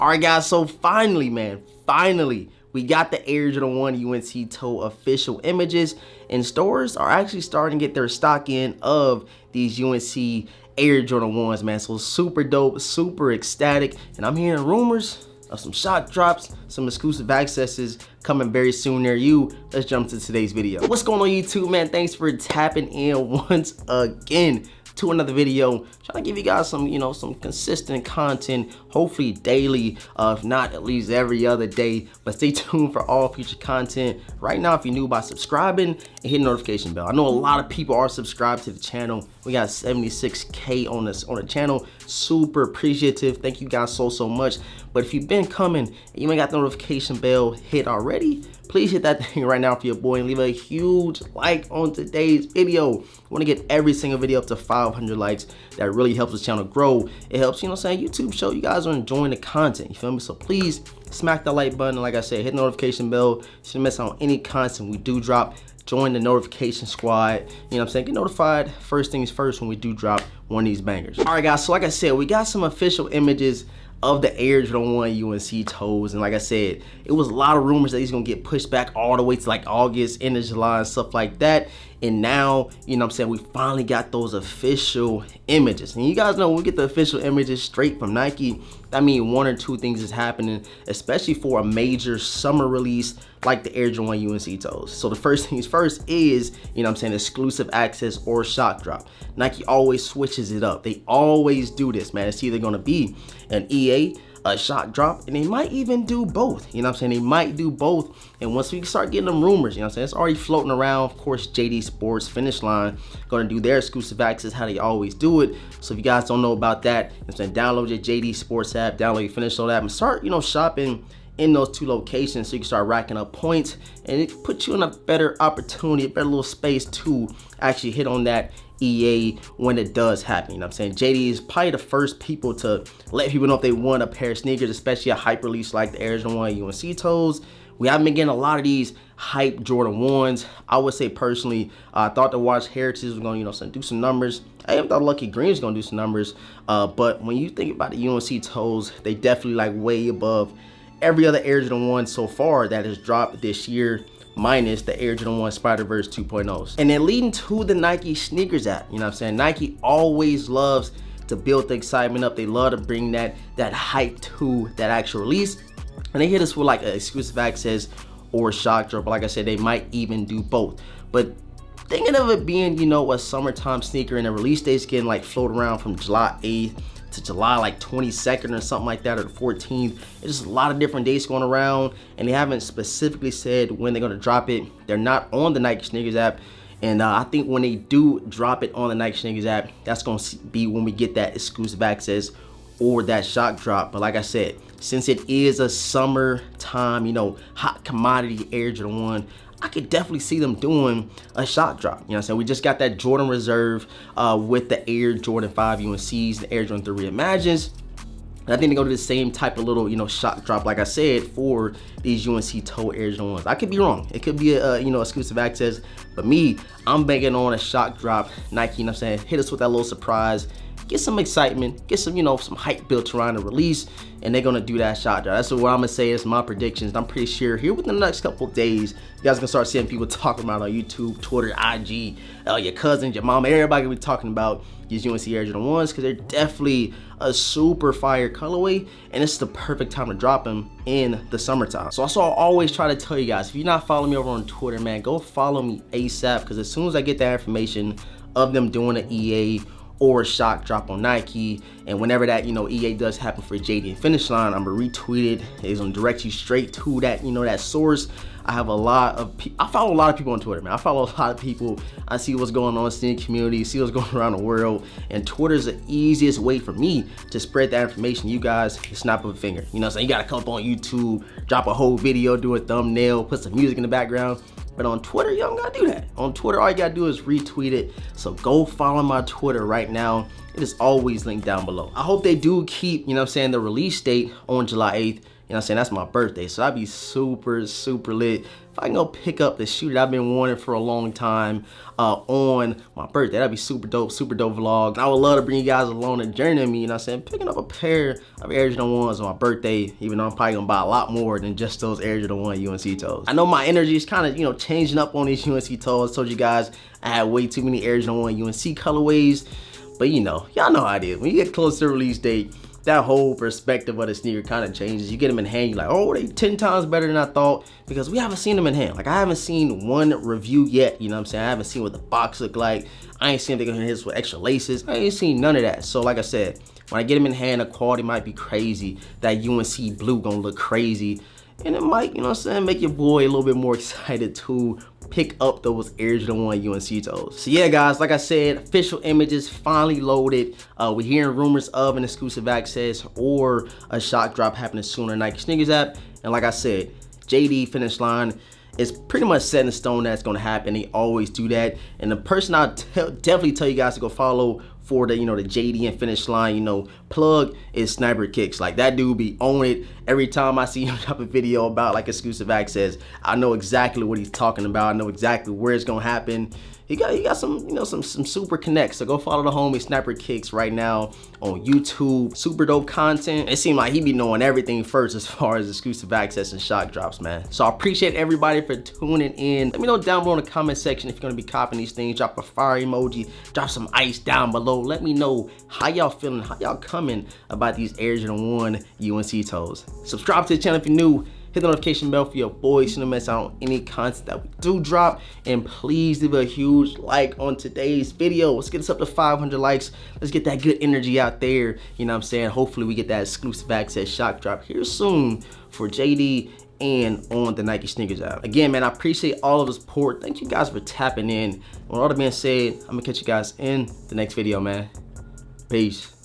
All right, guys, so finally, man, we got the Air Jordan 1 UNC Toe official images, and stores are actually starting to get their stock in of these UNC Air Jordan 1s, man. So super dope, super ecstatic, and I'm hearing rumors of some shot drops, some exclusive accesses coming very soon near you. Let's jump to today's video. What's going on, YouTube, man? Thanks for tapping in once again to another video, trying to give you guys some, some consistent content, hopefully daily, if not at least every other day. But stay tuned for all future content. Right now, if you're new, by subscribing and hitting the notification bell. I know a lot of people are subscribed to the channel. We got 76K on the channel. Super appreciative. Thank you guys so much. But if you've been coming and you ain't got the notification bell hit already, please hit that thing right now for your boy and leave a huge like on today's video. We want to get every single video up to 500 likes. That really helps the channel grow. It helps, YouTube show you guys are enjoying the content. You feel me? So please smack that like button. And like I said, hit the notification bell. Shouldn't miss out on any content we do drop. Join the notification squad. Get notified first things first when we do drop one of these bangers. All right, guys. So like I said, we got some official images of the Air Jordan 1 UNC Toes, and like I said, it was a lot of rumors that he's gonna get pushed back all the way to like August, end of July, and stuff like that. And now, we finally got those official images. And you guys know when we get the official images straight from Nike, that means one or two things is happening, especially for a major summer release like the Air Jordan 1 UNC Toes. So the first things first is, exclusive access or shock drop. Nike always switches it up. They always do this, man. It's either gonna be an EA, a shock drop, and they might even do both. They might do both. And once we start getting them rumors, it's already floating around. Of course, JD Sports, Finish Line, gonna do their exclusive access how they always do it. So if you guys don't know about that, download your JD Sports app, download your Finish Line app, and start, shopping in those two locations so you can start racking up points, and it puts you in a better opportunity, a better little space to actually hit on that EA when it does happen. JD is probably the first people to let people know if they want a pair of sneakers, especially a hype release like the Air Jordan 1 UNC Toes. We haven't been getting a lot of these hype Jordan 1s. I would say personally, I thought the Watch Heritage was going to, do some numbers. I even thought Lucky Green was going to do some numbers. But when you think about the UNC Toes, they definitely like way above every other Air Jordan 1 so far that has dropped this year, minus the Air Jordan 1 Spider-Verse 2.0s. And then leading to the Nike sneakers app, Nike always loves to build the excitement up. They love to bring that hype to that actual release. And they hit us with like an exclusive access or shock drop. Like I said, they might even do both. But thinking of it being, a summertime sneaker and the release date's getting like floated around from July 8th to July like 22nd or something like that, or the 14th. There's just a lot of different dates going around, and they haven't specifically said when they're gonna drop it. They're not on the Nike sneakers app, and I think when they do drop it on the Nike sneakers app, that's gonna be when we get that exclusive access or that shock drop. But like I said, since it is a summertime, hot commodity Air Jordan 1, I could definitely see them doing a shock drop. We just got that Jordan Reserve with the Air Jordan 5 UNCs, the Air Jordan 3 Reimagines. And I think they go to the same type of little, shock drop, like I said, for these UNC Toe Air Jordan 1s. I could be wrong. It could be a, exclusive access. But me, I'm banking on a shock drop. Nike, hit us with that little surprise. Get some excitement, get some, some hype built around the release, and they're gonna do that shot drop. That's what I'm gonna say. It's my predictions. I'm pretty sure here within the next couple of days, you guys gonna start seeing people talking about on YouTube, Twitter, IG, your cousins, your mom, everybody gonna be talking about these UNC Air Jordan 1s because they're definitely a super fire colorway, and it's the perfect time to drop them in the summertime. So I always try to tell you guys, if you're not following me over on Twitter, man, go follow me ASAP, because as soon as I get that information of them doing an EA or a shock drop on Nike, and whenever that EA does happen for JD and Finish Line, I'm gonna retweet it. It's gonna direct you straight to that that source. I follow a lot of people on Twitter, man. I follow a lot of people. I see what's going on in the sneaker community, see what's going around the world, and Twitter's the easiest way for me to spread that information. You guys, snap of a finger. You gotta come up on YouTube, drop a whole video, do a thumbnail, put some music in the background. But on Twitter, you don't gotta do that. On Twitter, all you gotta do is retweet it. So go follow my Twitter right now. It is always linked down below. I hope they do keep, the release date on July 8th. what I'm saying? That's my birthday. So I'd be super, super lit if I can go pick up the shoe that I've been wanting for a long time on my birthday. That'd be super dope vlog. And I would love to bring you guys along the journey with me, you know what I'm saying? Picking up a pair of Air Jordan 1s on my birthday, even though I'm probably gonna buy a lot more than just those Air Jordan 1 UNC Toes. I know my energy is kind of, you know, changing up on these UNC Toes. I told you guys I had way too many Air Jordan 1 UNC colorways, but you know, y'all know how it is. When you get close to the release date, that whole perspective of the sneaker kind of changes. You get them in hand, you're like, oh, they 10 times better than I thought, because we haven't seen them in hand. Like, I haven't seen one review yet, you know what I'm saying? I haven't seen what the box look like. I ain't seen if they're gonna hit this with extra laces. I ain't seen none of that. So like I said, when I get them in hand, the quality might be crazy. That UNC blue gonna look crazy. And it might, you know what I'm saying, make your boy a little bit more excited to pick up those Air Jordan 1 UNC Toes. So yeah, guys, like I said, official images finally loaded. We're hearing rumors of an exclusive access or a shock drop happening soon on Nike Sneakers app. And like I said, JD finish line is pretty much set in stone that's gonna happen. They always do that. And the person I'll definitely tell you guys to go follow for the, you know, the JD and finish line, you know, plug is Sniper Kicks. Like, that dude be on it. Every time I see him drop a video about like exclusive access, I know exactly what he's talking about. I know exactly where it's gonna happen. He got some, you know, some super connects. So go follow the homie Sniper Kicks right now on YouTube. Super dope content. It seemed like he be knowing everything first as far as exclusive access and shock drops, man. So I appreciate everybody for tuning in. Let me know down below in the comment section if you're gonna be copying these things. Drop a fire emoji, drop some ice down below. Let me know how y'all feeling, how y'all coming about these Air Jordan 1 UNC Toes. Subscribe to the channel if you're new. Hit the notification bell for your boys so you don't miss out on any content that we do drop. And please leave a huge like on today's video. Let's get us up to 500 likes. Let's get that good energy out there. You know what I'm saying? Hopefully we get that exclusive access shock drop here soon for JD and on the Nike Sneakers app. Again, man, I appreciate all of the support. Thank you guys for tapping in. With all that being said, I'm gonna catch you guys in the next video, man. Peace.